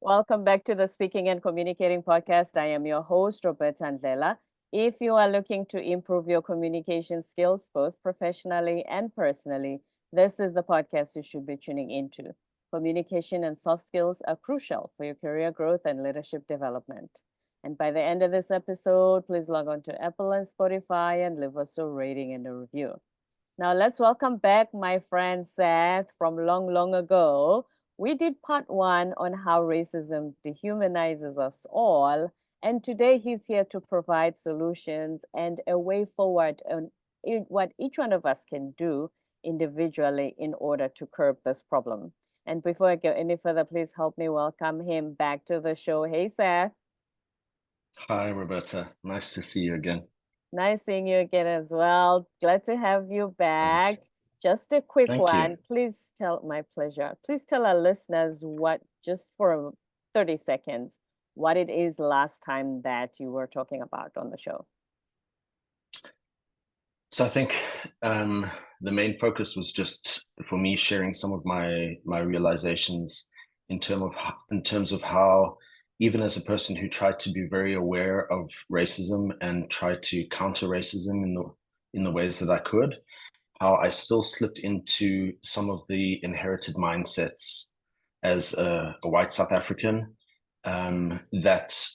Welcome back to the Speaking and Communicating podcast. I am your host, Roberta Ndlela. If you are looking to improve your communication skills, both professionally and personally, this is the podcast you should be tuning into. Communication and soft skills are crucial for your career growth and leadership development. And by the end of this episode, please log on to Apple and Spotify and leave us a rating and a review. Now, let's welcome back my friend Seth from long, long ago. We did part one on how racism dehumanizes us all. And today he's here to provide solutions and a way forward on what each one of us can do individually in order to curb this problem. And before I go any further, please help me welcome him back to the show. Hey, Seth. Hi, Roberta. Nice to see you again. Nice seeing you again as well. Glad to have you back. Thanks. Just a quick Thank you. one. My pleasure. Please tell our listeners just for 30 seconds, what it is last time that you were talking about on the show. So I think the main focus was just for me sharing some of my realizations in terms of how, even as a person who tried to be very aware of racism and tried to counter racism in the ways that I could, how I still slipped into some of the inherited mindsets as a white South African that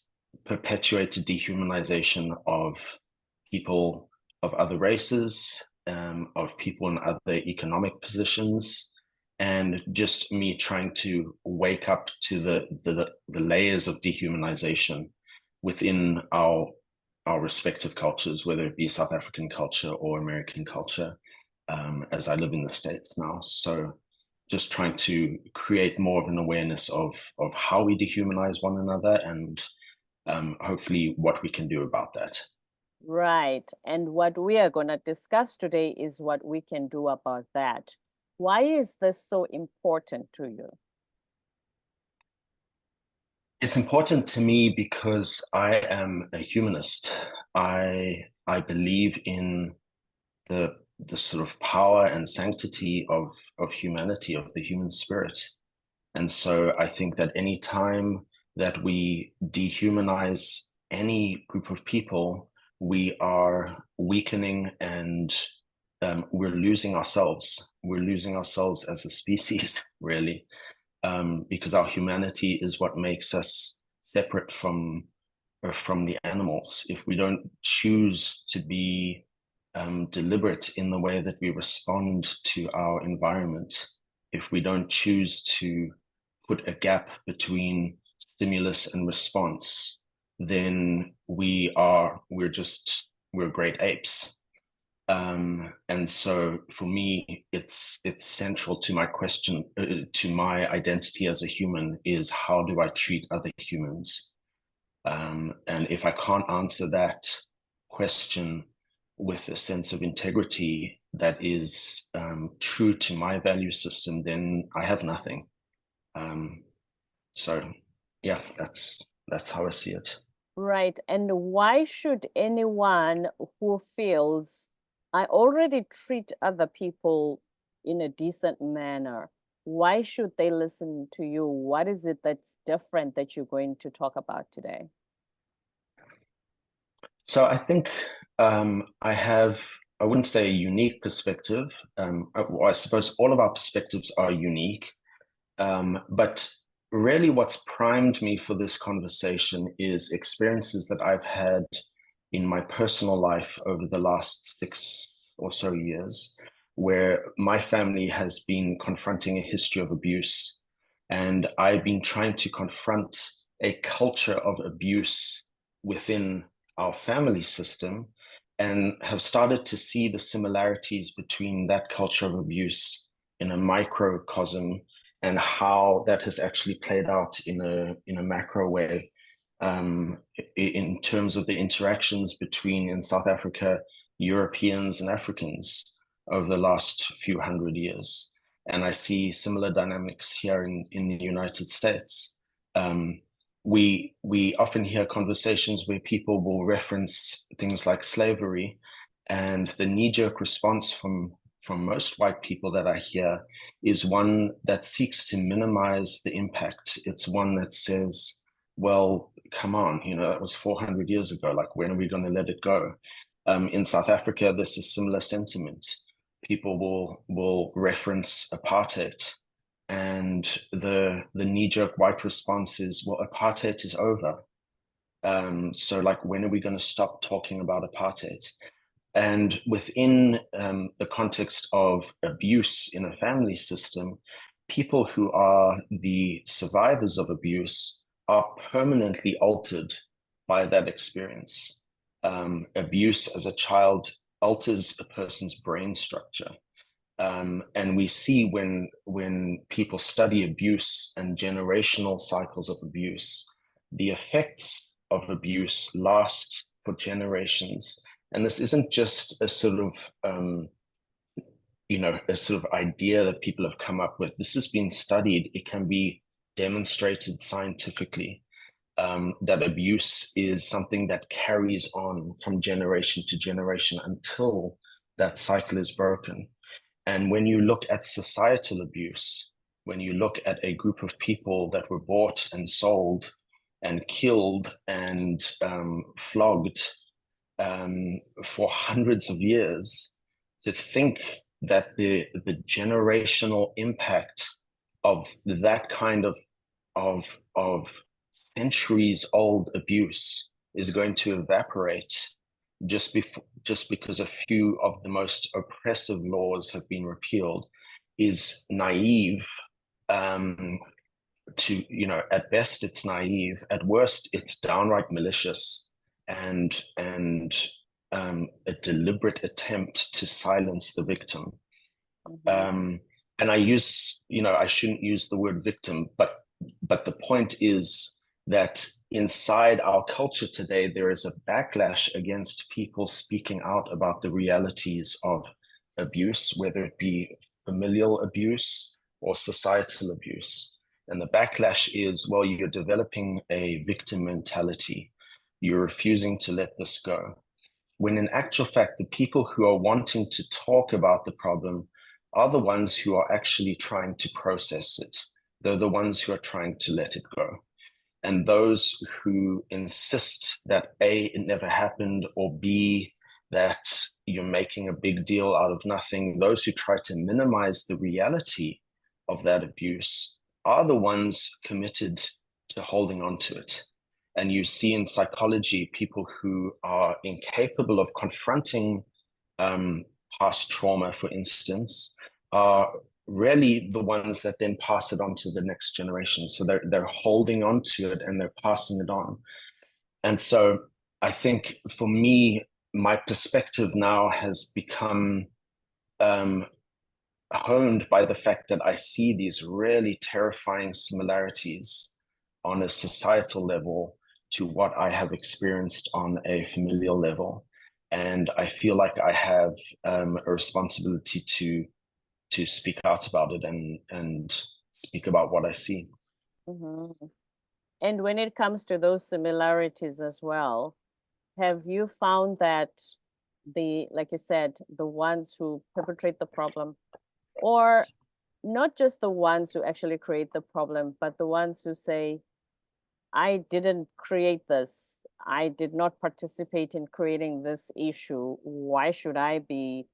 perpetuated dehumanization of people of other races, of people in other economic positions, and just me trying to wake up to the layers of dehumanization within our respective cultures, whether it be South African culture or American culture, as I live in the States now. So just trying to create more of an awareness of how we dehumanize one another and hopefully what we can do about that. Right. And what we are going to discuss today is what we can do about that. Why is this so important to you? It's important to me because I am a humanist. I believe in the sort of power and sanctity of humanity, of the human spirit. And so I think that any time that we dehumanize any group of people, we are weakening and we're losing ourselves. We're losing ourselves as a species, really, because our humanity is what makes us separate from the animals. If we don't choose to be deliberate in the way that we respond to our environment, if we don't choose to put a gap between stimulus and response, then we're great apes. And so for me, it's central to my question, to my identity as a human, is how do I treat other humans? And if I can't answer that question with a sense of integrity that is true to my value system, then I have nothing. So yeah, that's how I see it. Right. And why should anyone who feels I already treat other people in a decent manner, why should they listen to you? What is it that's different that you're going to talk about today? So I think I wouldn't say a unique perspective. I suppose all of our perspectives are unique. But really what's primed me for this conversation is experiences that I've had in my personal life over the last 6 or so years, where my family has been confronting a history of abuse. And I've been trying to confront a culture of abuse within our family system and have started to see the similarities between that culture of abuse in a microcosm and how that has actually played out in a macro way, in terms of the interactions between, in South Africa, Europeans and Africans over the last few hundred years. And I see similar dynamics here in the United States. We often hear conversations where people will reference things like slavery, and the knee-jerk response from most white people that I hear is one that seeks to minimize the impact. It's one that says, well, come on, that was 400 years ago. Like, when are we going to let it go? In South Africa, there's a similar sentiment. People will reference apartheid, and the knee-jerk white response is, well, apartheid is over. So like, when are we going to stop talking about apartheid? And within the context of abuse in a family system, people who are the survivors of abuse are permanently altered by that experience. Abuse as a child alters a person's brain structure. And we see when people study abuse and generational cycles of abuse, the effects of abuse last for generations. And this isn't just a sort of a sort of idea that people have come up with. This has been studied. It can be demonstrated scientifically that abuse is something that carries on from generation to generation until that cycle is broken. And when you look at societal abuse, when you look at a group of people that were bought and sold and killed and flogged for hundreds of years, to think that the generational impact of that kind of centuries old abuse is going to evaporate just because a few of the most oppressive laws have been repealed is naive. At best it's naive, at worst it's downright malicious, and a deliberate attempt to silence the victim. And I shouldn't use the word victim, but the point is that inside our culture today, there is a backlash against people speaking out about the realities of abuse, whether it be familial abuse or societal abuse. And the backlash is, well, you're developing a victim mentality. You're refusing to let this go. When in actual fact, the people who are wanting to talk about the problem are the ones who are actually trying to process it. They're the ones who are trying to let it go. And those who insist that A, it never happened, or B, that you're making a big deal out of nothing, those who try to minimize the reality of that abuse are the ones committed to holding on to it. And you see in psychology, people who are incapable of confronting past trauma, for instance, are really the ones that then pass it on to the next generation. So they're holding on to it and they're passing it on. And so I think for me, my perspective now has become honed by the fact that I see these really terrifying similarities on a societal level to what I have experienced on a familial level. And I feel like I have a responsibility to speak out about it and speak about what I see. Mm-hmm. And when it comes to those similarities as well, have you found that like you said, the ones who perpetrate the problem, or not just the ones who actually create the problem, but the ones who say, I didn't create this, I did not participate in creating this issue, why should I be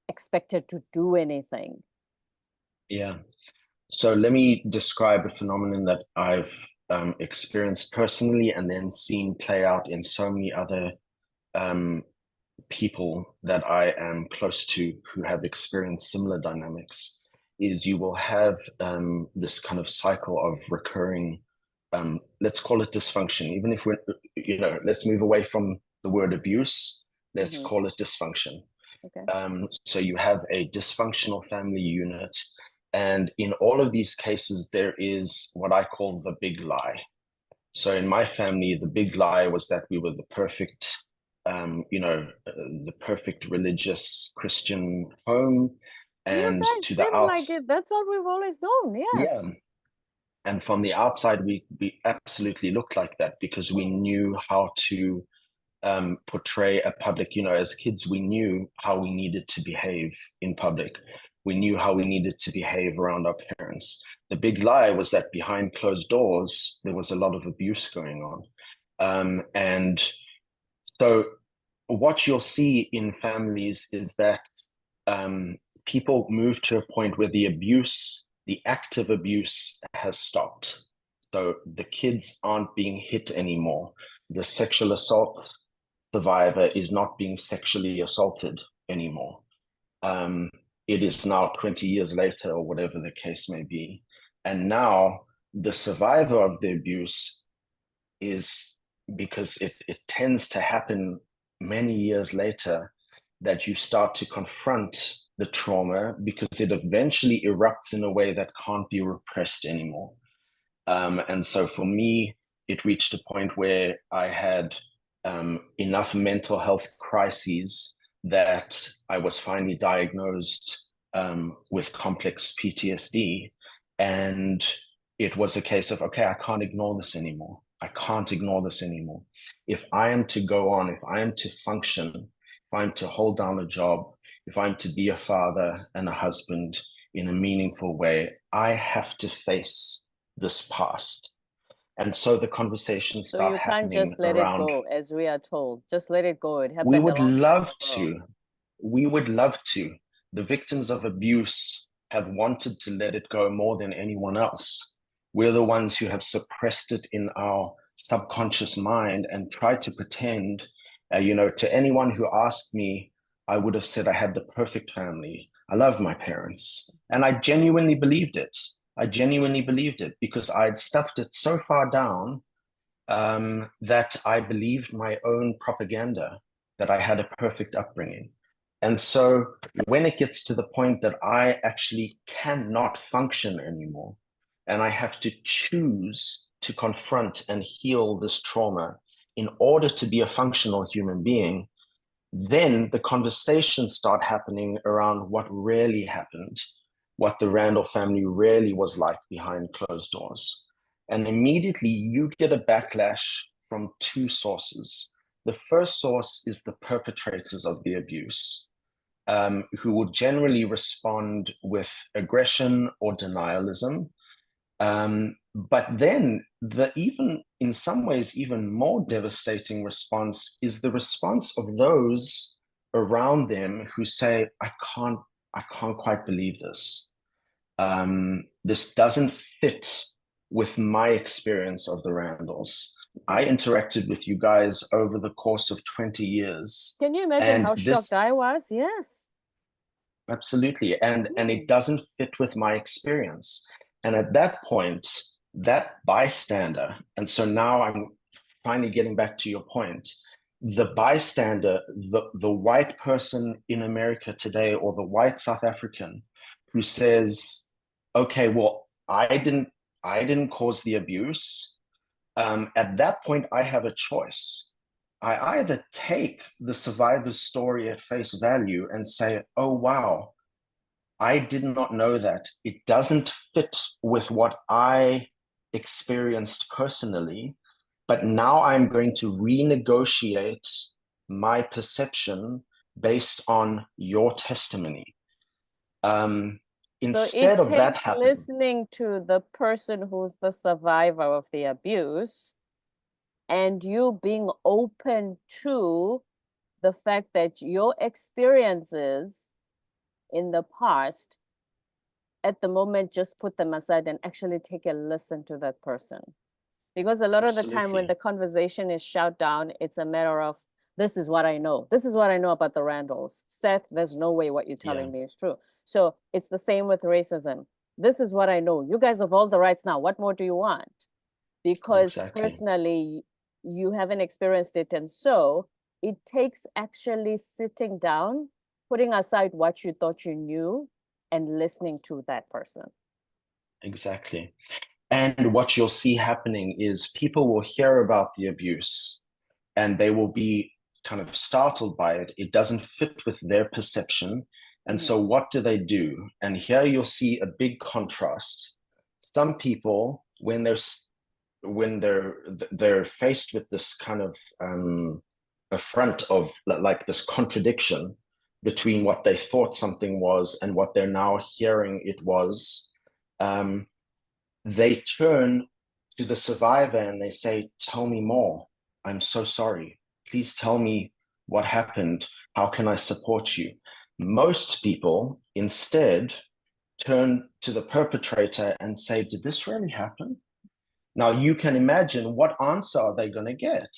expected to do anything? Yeah. So let me describe a phenomenon that I've experienced personally and then seen play out in so many other people that I am close to who have experienced similar dynamics. Is you will have this kind of cycle of recurring, let's call it dysfunction. Even if we're, let's move away from the word abuse, let's call it dysfunction. Okay. So you have a dysfunctional family unit. And in all of these cases, there is what I call the big lie. So in my family, the big lie was that we were the perfect, the perfect religious Christian home. And you guys to the seem like it. That's what we've always known. Yes. Yeah. And from the outside, we absolutely looked like that because we knew how to portray a public, as kids, we knew how we needed to behave in public. We knew how we needed to behave around our parents. The big lie was that behind closed doors, there was a lot of abuse going on. And so what you'll see in families is that people move to a point where the active abuse has stopped. So the kids aren't being hit anymore. The sexual assault survivor is not being sexually assaulted anymore. It is now 20 years later, or whatever the case may be. And now the survivor of the abuse is, because it tends to happen many years later, that you start to confront the trauma because it eventually erupts in a way that can't be repressed anymore. And so for me, it reached a point where I had enough mental health crises that I was finally diagnosed with complex PTSD. And it was a case of, okay, I can't ignore this anymore. I can't ignore this anymore. If I am to go on, if I am to function, if I'm to hold down a job, if I'm to be a father and a husband in a meaningful way, I have to face this past. And so the conversations So start you can't happening just let it around. go, as we are told. Just let it go. It We happened a would long time love ago. to. We would love to. The victims of abuse have wanted to let it go more than anyone else. We're the ones who have suppressed it in our subconscious mind and tried to pretend. To anyone who asked me, I would have said I had the perfect family. I love my parents. And I genuinely believed it. I genuinely believed it because I had stuffed it so far down that I believed my own propaganda, that I had a perfect upbringing. And so when it gets to the point that I actually cannot function anymore, and I have to choose to confront and heal this trauma in order to be a functional human being, then the conversations start happening around what really happened, what the Randall family really was like behind closed doors. And immediately you get a backlash from two sources. The first source is the perpetrators of the abuse, who will generally respond with aggression or denialism. But then even in some ways, even more devastating response is the response of those around them who say, I can't quite believe this. This doesn't fit with my experience of the Randalls. I interacted with you guys over the course of 20 years. Can you imagine how shocked I was? Yes. Absolutely. And it doesn't fit with my experience. And at that point, that bystander, and so now I'm finally getting back to your point, the bystander, the white person in America today, or the white South African who says, okay, well, I didn't cause the abuse. At that point, I have a choice. I either take the survivor's story at face value and say, oh, wow, I did not know that. It doesn't fit with what I experienced personally, but now I'm going to renegotiate my perception based on your testimony. Instead of that happening, listening to the person who's the survivor of the abuse and you being open to the fact that your experiences in the past, at the moment, just put them aside and actually take a listen to that person. Because a lot of the time when the conversation is shut down, it's a matter of, this is what I know. This is what I know about the Randalls. Seth, there's no way what you're telling me is true. So it's the same with racism. This is what I know. You guys have all the rights now. What more do you want? Because personally, you haven't experienced it. And so it takes actually sitting down, putting aside what you thought you knew, and listening to that person. Exactly. And what you'll see happening is people will hear about the abuse and they will be kind of startled by it. It doesn't fit with their perception. And so what do they do? And here you'll see a big contrast. Some people, when they're faced with this kind of affront of like this contradiction between what they thought something was and what they're now hearing it was, they turn to the survivor and they say, "Tell me more. I'm so sorry. Please tell me what happened. How can I support you?" Most people instead turn to the perpetrator and say, "Did this really happen?" Now you can imagine what answer are they going to get?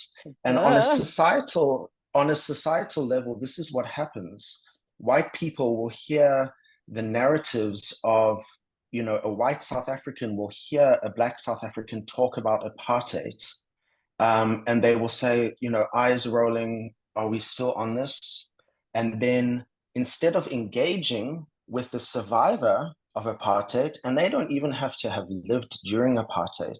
And on a societal level, this is what happens. White people will hear the narratives of, a white South African will hear a black South African talk about apartheid, and they will say, eyes rolling, are we still on this? And then instead of engaging with the survivor of apartheid, and they don't even have to have lived during apartheid,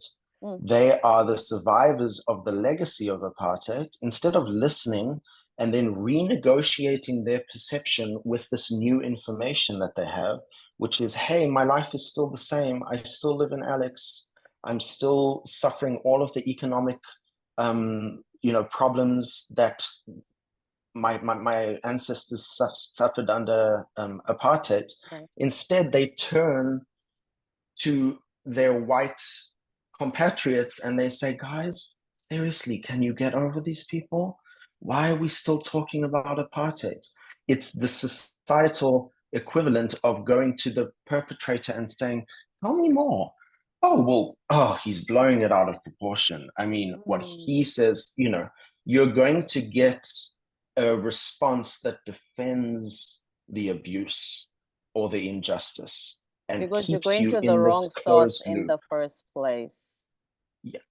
they are the survivors of the legacy of apartheid. Instead of listening and then renegotiating their perception with this new information that they have, which is, hey, my life is still the same. I still live in Alex. I'm still suffering all of the economic problems that my ancestors suffered under apartheid. Right. Instead, they turn to their white compatriots and they say, "Guys, seriously, can you get over these people? Why are we still talking about apartheid?" It's the societal equivalent of going to the perpetrator and saying, "Tell me more." "Oh, well, he's blowing it out of proportion. I mean, what he says, you're going to get a response that defends the abuse or the injustice and Because you're keeps going you to the in wrong this source closed in loop. the first place.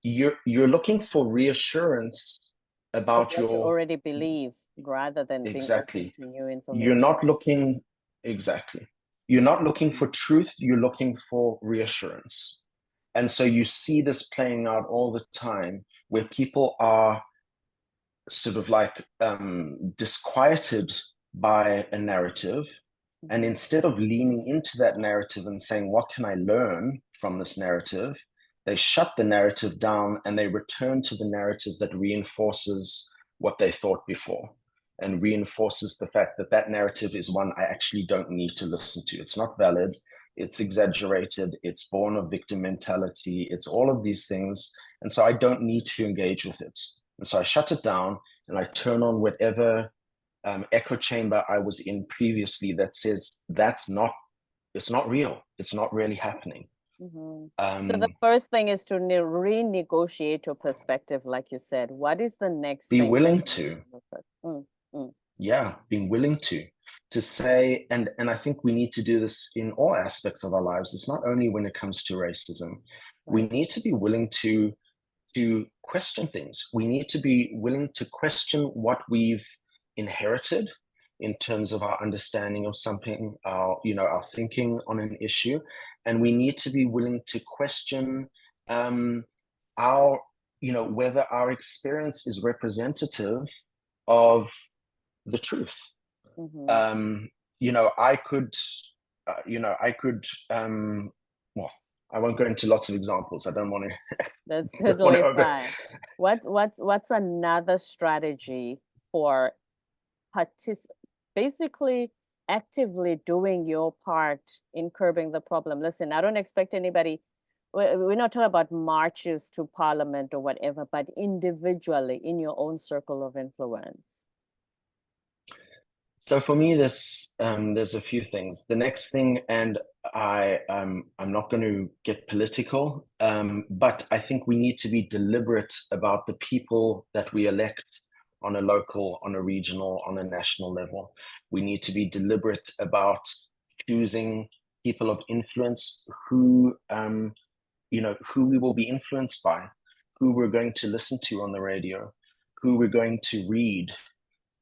You're looking for reassurance Of about what you your already believe rather than being open exactly. to new You're information. not looking exactly. You're not looking for truth, you're looking for reassurance. And so you see this playing out all the time where people are sort of like disquieted by a narrative. And instead of leaning into that narrative and saying, "What can I learn from this narrative?" they shut the narrative down and they return to the narrative that reinforces what they thought before and reinforces the fact that that narrative is one I actually don't need to listen to. It's not valid. It's exaggerated. It's born of victim mentality. It's all of these things. And so I don't need to engage with it. And so I shut it down and I turn on whatever echo chamber I was in previously that says it's not real. It's not really happening. So the first thing is to renegotiate your perspective, like you said. What is the next Be thing? willing to, being willing to say, and I think we need to do this in all aspects of our lives. It's not only when it comes to racism. We need to be willing to question things. We need to be willing to question what we've inherited in terms of our understanding of something, our thinking on an issue, and we need to be willing to question our, whether our experience is representative of the truth. I could, well, I won't go into lots of examples. I don't want to. That's totally fine. What's another strategy for basically actively doing your part in curbing the problem? Listen, I don't expect anybody. We're not talking about marches to parliament or whatever, but individually in your own circle of influence. So for me, there's a few things. The next thing, and I'm not going to get political, but I think we need to be deliberate about the people that we elect on a local, on a regional, on a national level. We need to be deliberate about choosing people of influence who we will be influenced by, who we're going to listen to on the radio, who we're going to read.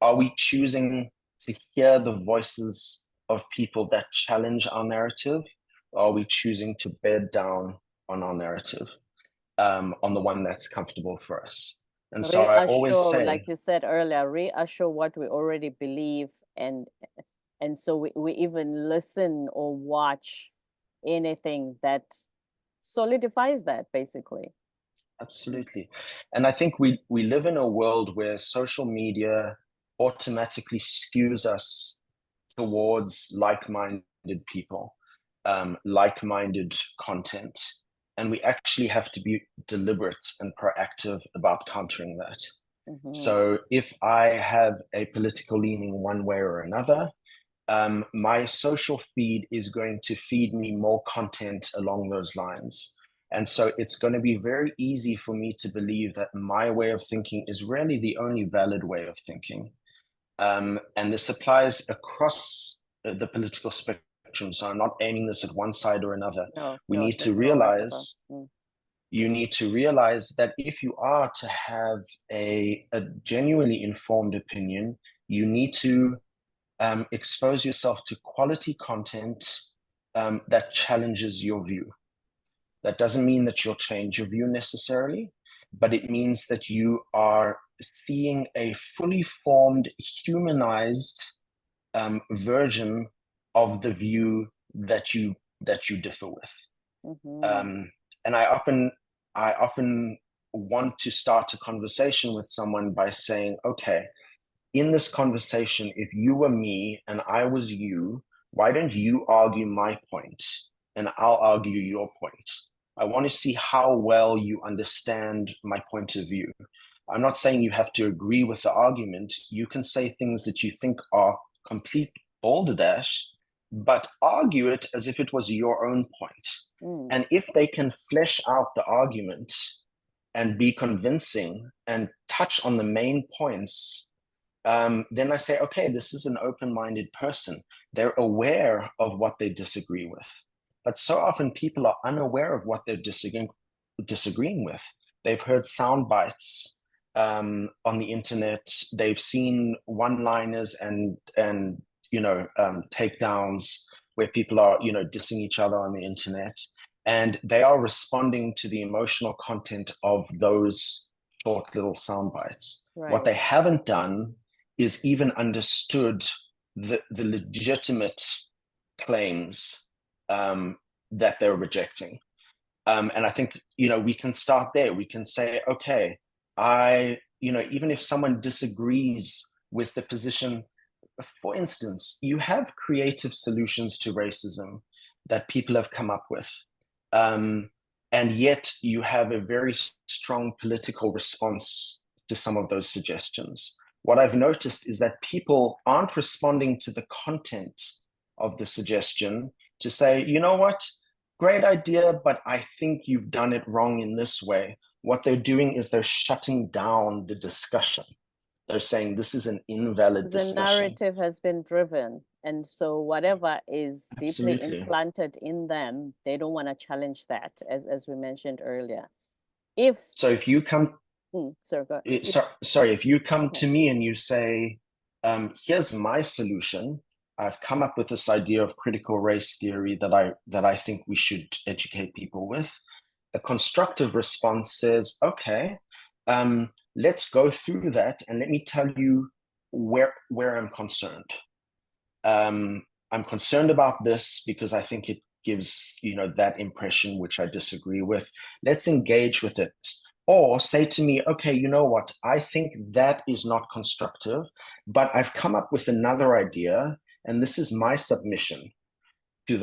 Are we choosing to hear the voices of people that challenge our narrative? Or are we choosing to bed down on our narrative, on the one that's comfortable for us? And so I always say, like you said earlier, reassure what we already believe, and so we even listen or watch anything that solidifies that, basically. Absolutely. And I think we live in a world where social media automatically skews us towards like-minded people, like-minded content. And we actually have to be deliberate and proactive about countering that. Mm-hmm. So if I have a political leaning one way or another, my social feed is going to feed me more content along those lines. And so it's going to be very easy for me to believe that my way of thinking is really the only valid way of thinking. And this applies across the political spectrum. So I'm not aiming this at one side or another. No, We no, need to there's no right or wrong. realize you need to realize that if you are to have a genuinely informed opinion, you need to expose yourself to quality content that challenges your view. That doesn't mean that you'll change your view necessarily, but it means that you are seeing a fully formed, humanized version of the view that you differ with. Mm-hmm. And I often want to start a conversation with someone by saying, okay, in this conversation, if you were me and I was you, why don't you argue my point and I'll argue your point? I want to see how well you understand my point of view. I'm not saying you have to agree with the argument. You can say things that you think are complete balderdash, but argue it as if it was your own point. Mm. And if they can flesh out the argument and be convincing and touch on the main points, then I say, okay, this is an open-minded person. They're aware of what they disagree with. But so often people are unaware of what they're disagreeing with. They've heard sound bites on the internet. They've seen one-liners and takedowns where people are dissing each other on the internet, and they are responding to the emotional content of those short little sound bites. What Right. they haven't done is even understood the legitimate claims that they're rejecting. And I think, we can start there. We can say, okay, even if someone disagrees with the position, for instance, you have creative solutions to racism that people have come up with. And yet you have a very strong political response to some of those suggestions. What I've noticed is that people aren't responding to the content of the suggestion to say, you know what, great idea, but I think you've done it wrong in this way. What they're doing is they're shutting down the discussion. They're saying this is an invalid The discussion. narrative has been driven. And so whatever is deeply Absolutely. implanted in them, they don't want to challenge that, as we mentioned earlier. If So if you come, sorry, go sorry, if you come ahead. to me and you say, here's my solution, I've come up with this idea of critical race theory that I think we should educate people with. A constructive response says, okay, let's go through that and let me tell you where I'm concerned. I'm concerned about this because I think it gives that impression which I disagree with. Let's engage with it. Or say to me, okay, you know what? I think that is not constructive, but I've come up with another idea, and this is my submission to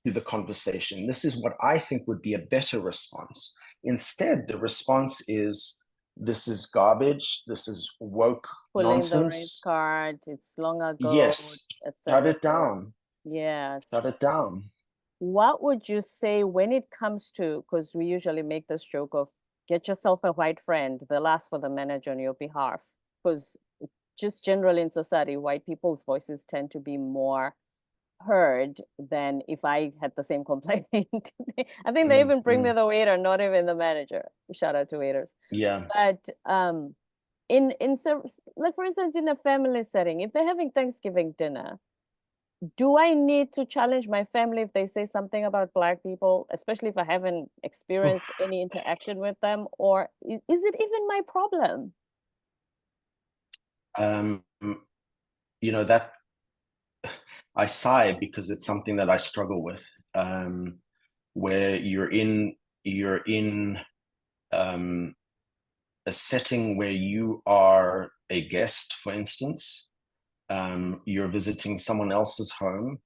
the conversation. This is what I think would be a better response. Instead, the response is, this is garbage. This is woke Pulling the red nonsense. card, it's long ago, Yes, shut etc., it etc. down. Shut Yes. it down. What would you say when it comes to, because we usually make this joke of get yourself a white friend, they'll ask for the manager on your behalf. Because just generally in society, white people's voices tend to be more heard than if I had the same complaint. I think they even bring me Mm. the waiter, not even the manager. Shout out to waiters. Yeah. But in like for instance, in a family setting, if they're having Thanksgiving dinner, do I need to challenge my family if they say something about Black people, especially if I haven't experienced any interaction with them, or is it even my problem? Um, that I sigh because it's something that I struggle with. Where you're in a setting where you are a guest, for instance, you're visiting someone else's home,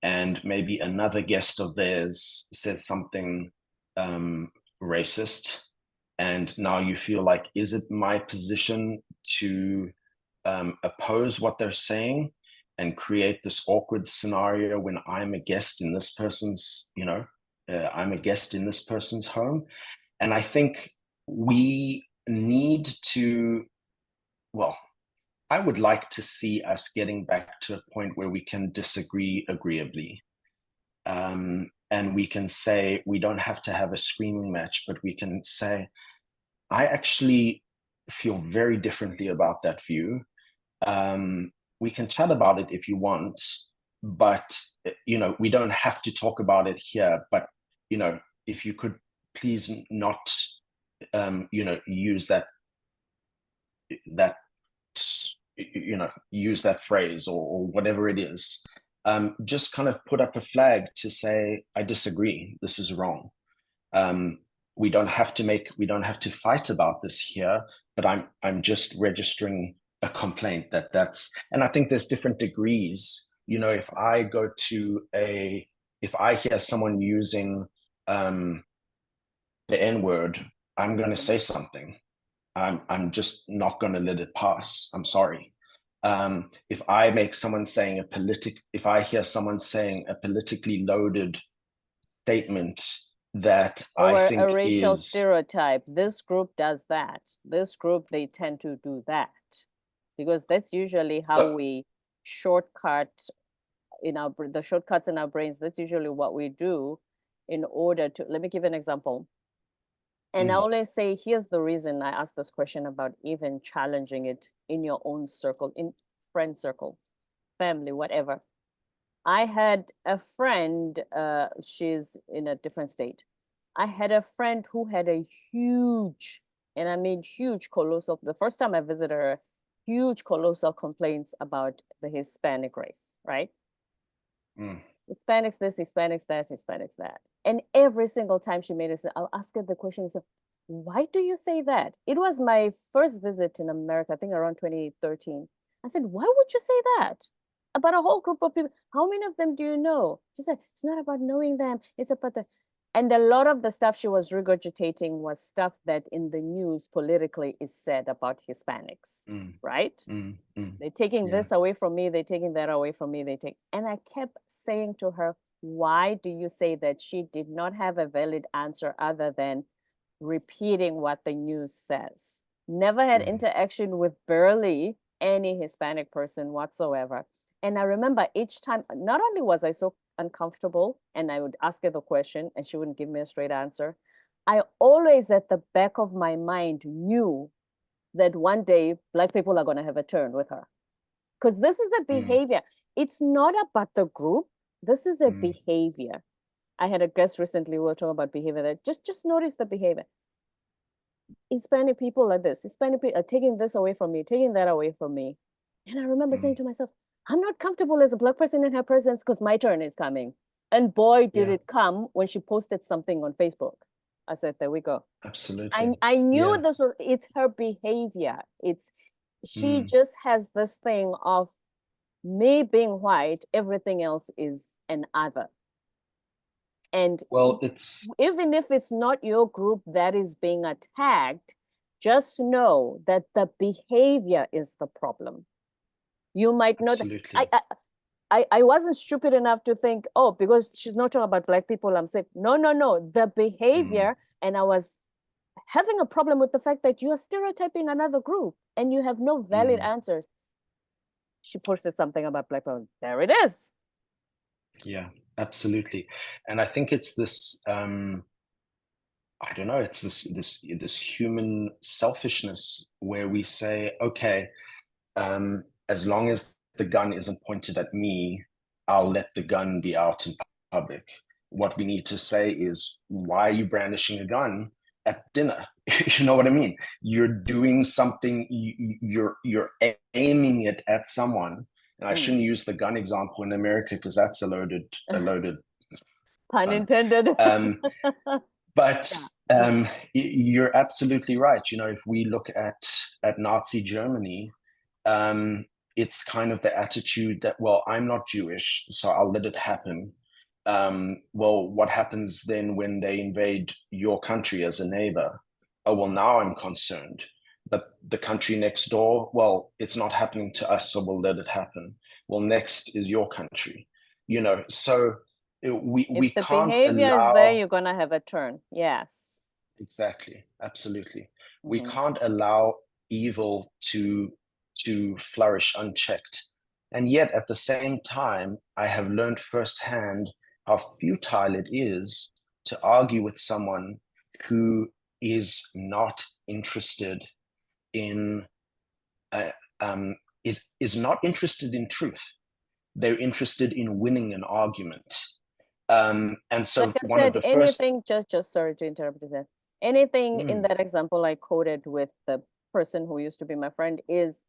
and maybe another guest of theirs says something racist, and now you feel like, is it my position to oppose what they're saying and create this awkward scenario when I'm a guest in this person's, I'm a guest in this person's home? And I think we need to, well, I would like to see us getting back to a point where we can disagree agreeably. And we can say, we don't have to have a screaming match, but we can say, I actually feel very differently about that view. We can chat about it if you want, but we don't have to talk about it here. But if you could please not use that use that phrase, or whatever it is. Just kind of put up a flag to say, I disagree, this is wrong. We don't have to fight about this here, but I'm just registering a complaint that's, and I think there's different degrees. If I hear someone using the N-word, I'm going to say something. I'm just not going to let it pass. I'm sorry. If I hear someone saying a politically loaded statement that or I think a racial stereotype, this group does that, this group, they tend to do that, because that's usually how we shortcut the shortcuts in our brains. That's usually what we do in order to, let me give an example. And I always say, here's the reason I ask this question about even challenging it in your own circle, in friend circle, family, whatever. I had a friend, she's in a different state. I had a friend who had a huge, and I mean huge, colossal, the first time I visited her, huge, colossal complaints about the Hispanic race, right? Hispanics this, Hispanics that, Hispanics that. And every single time she made it, I'll ask her the question, why do you say that? It was my first visit in America, I think around 2013. I said, why would you say that about a whole group of people? How many of them do you know? She said, it's not about knowing them. It's about the, and a lot of the stuff she was regurgitating was stuff that in the news politically is said about Hispanics, right? They're taking this away from me. They're taking that away from me. And I kept saying to her, why do you say that? She did not have a valid answer other than repeating what the news says. Never had interaction with barely any Hispanic person whatsoever. And I remember each time, not only was I so uncomfortable and I would ask her the question and she wouldn't give me a straight answer, I always at the back of my mind knew that one day Black people are going to have a turn with her. Because this is a behavior. It's not about the group. This is a behavior. I had a guest recently, we were talking about behavior, that just notice the behavior. Hispanic people are this, Hispanic people are taking this away from me, taking that away from me. And I remember saying to myself, I'm not comfortable as a Black person in her presence because my turn is coming. And boy, did it come when she posted something on Facebook. I said, there we go. Absolutely. I knew it's her behavior. She just has this thing of me being white, everything else is an other. And even if it's not your group that is being attacked, just know that the behavior is the problem. You might not. I wasn't stupid enough to think, oh, because she's not talking about Black people, I'm safe. No. The behavior, and I was having a problem with the fact that you are stereotyping another group and you have no valid answers. She posted something about Black people. There it is. Yeah, absolutely. And I think it's this, I don't know, it's this human selfishness where we say, okay, as long as the gun isn't pointed at me, I'll let the gun be out in public. What we need to say is, why are you brandishing a gun at dinner? You know what I mean? You're doing something, you're aiming it at someone. And I shouldn't use the gun example in America because that's a loaded pun intended. But Yeah. you're absolutely right. If we look at Nazi Germany, it's kind of the attitude that, well, I'm not Jewish, so I'll let it happen. Well, what happens then when they invade your country as a neighbor? Oh, well, now I'm concerned. But the country next door, well, it's not happening to us, so we'll let it happen. Well, next is your country. So we If the can't behavior is there, allow. you're going to have a turn. Yes. Exactly, absolutely. We Mm-hmm. can't allow evil to flourish unchecked. And yet, at the same time, I have learned firsthand how futile it is to argue with someone who is not interested in uh, is not interested in truth. They're interested in winning an argument. And Like so I one of said, the first. anything, just sorry to interrupt you, Seth. Anything in Mm, that example I quoted with the person who used to be my friend is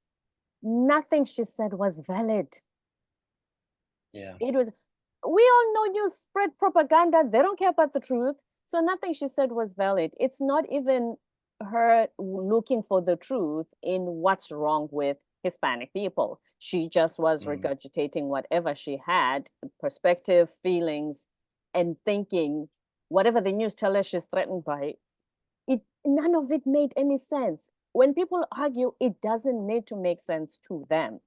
nothing she said was valid. yeah, It was, we all know you spread propaganda. They don't care about the truth. So nothing she said was valid. It's not even her looking for the truth in what's wrong with Hispanic people. She just was mm, regurgitating whatever she had, perspective, feelings, and thinking whatever the news tell her she's threatened by. It none of it made any sense. When people argue, it doesn't need to make sense to them.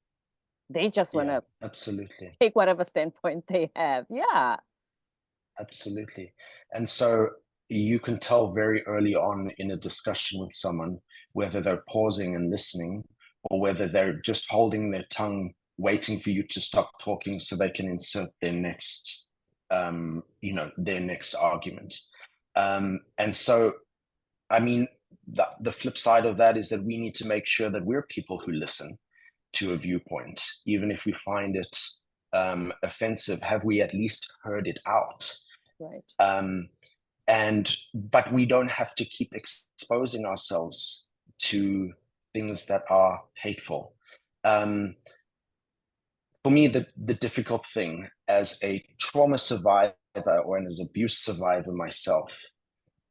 They just want yeah, to absolutely. take whatever standpoint they have. Yeah. Absolutely. And so you can tell very early on in a discussion with someone whether they're pausing and listening or whether they're just holding their tongue, waiting for you to stop talking so they can insert their next argument. And so, I mean, the flip side of that is that we need to make sure that we're people who listen to a viewpoint, even if we find it offensive. Have we at least heard it out? Right. Um, but we don't have to keep exposing ourselves to things that are hateful. Um, for me, the difficult thing as a trauma survivor or as abuse survivor myself,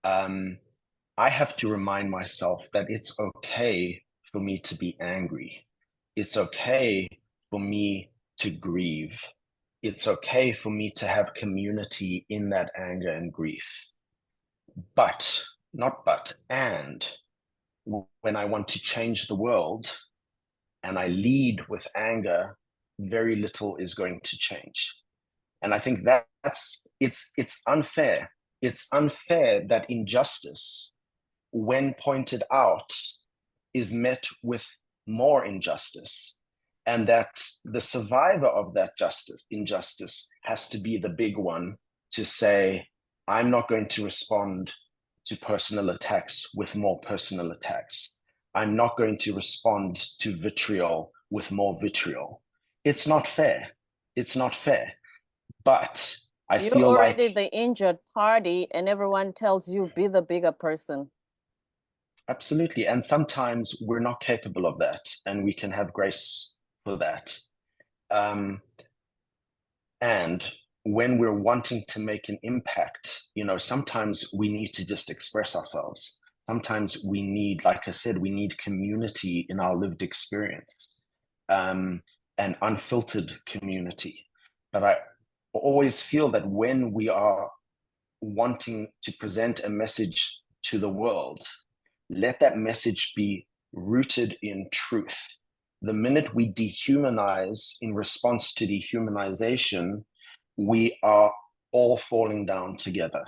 um, I have to remind myself that it's okay for me to be angry. It's okay for me to grieve. It's okay for me to have community in that anger and grief. But, not but, and when I want to change the world and I lead with anger, very little is going to change. And I think it's unfair. It's unfair that injustice, when pointed out, is met with more injustice. And that the survivor of that injustice has to be the big one to say, I'm not going to respond to personal attacks with more personal attacks. I'm not going to respond to vitriol with more vitriol. It's not fair. It's not fair. But I You're feel like. already the injured party, and everyone tells you be the bigger person. Absolutely. And sometimes we're not capable of that, and we can have grace for that. Um, and when we're wanting to make an impact, sometimes we need to just express ourselves. Sometimes we need, like I said, we need community in our lived experience, and unfiltered community. But I always feel that when we are wanting to present a message to the world, let that message be rooted in truth. The minute we dehumanize in response to dehumanization, we are all falling down together.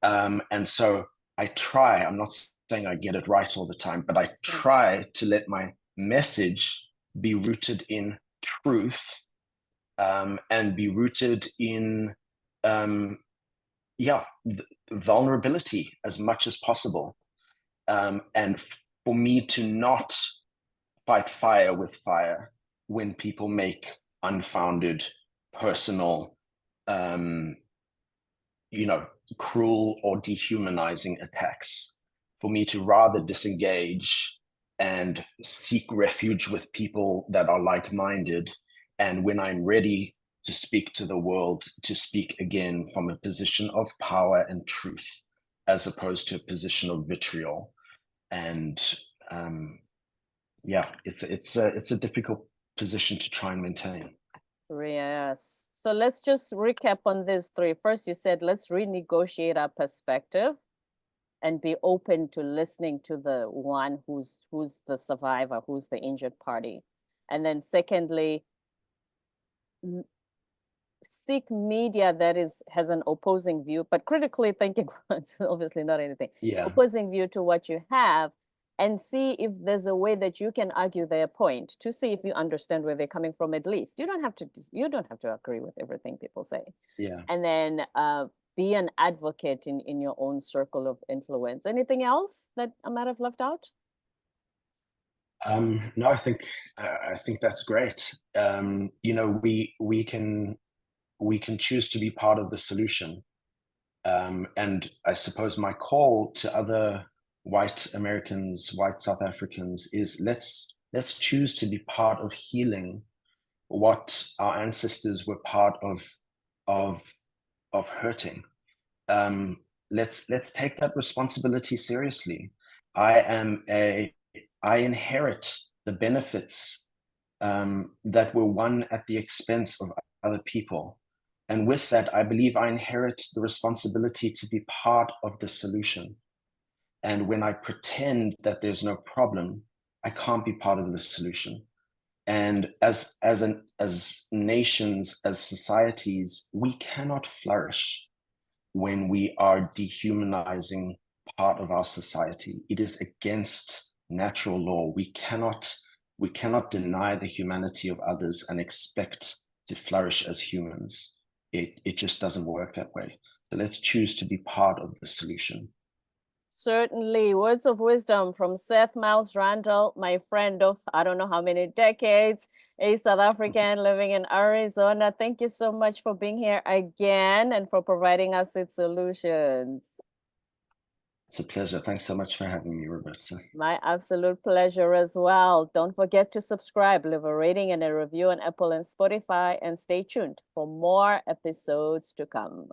And so I'm not saying I get it right all the time, but I Right. try to let my message be rooted in truth, and be rooted in, yeah, vulnerability as much as possible. And for me to not fight fire with fire when people make unfounded, personal, um, cruel or dehumanizing attacks. For me to rather disengage and seek refuge with people that are like minded. And when I'm ready to speak to the world, to speak again from a position of power and truth. as opposed to a position of vitriol. And yeah, it's a difficult position to try and maintain. Yes. So let's just recap on these three. First, you said let's renegotiate our perspective and be open to listening to the one who's the survivor, who's the injured party. And then secondly, seek media that has an opposing view, but critically thinking, obviously not anything, opposing view to what you have, and see if there's a way that you can argue their point to see if you understand where they're coming from. At least you don't have to agree with everything people say. And then be an advocate in your own circle of influence. Anything else that I might have left out? No, I think that's great. You know, we can choose to be part of the solution. And I suppose my call to other white Americans, white South Africans, is let's choose to be part of healing what our ancestors were part of hurting. Let's take that responsibility seriously. I inherit the benefits that were won at the expense of other people. And with that, I believe I inherit the responsibility to be part of the solution. And when I pretend that there's no problem, I can't be part of the solution. And as nations, as societies, we cannot flourish when we are dehumanizing part of our society. It is against natural law. We cannot deny the humanity of others and expect to flourish as humans. It just doesn't work that way. So let's choose to be part of the solution. Certainly. Words of wisdom from Seth, Myles, Randall, my friend of I don't know how many decades, a South African living in Arizona. Thank you so much for being here again and for providing us with solutions. It's a pleasure. Thanks so much for having me, Roberta. My absolute pleasure as well. Don't forget to subscribe, leave a rating and a review on Apple and Spotify, and stay tuned for more episodes to come.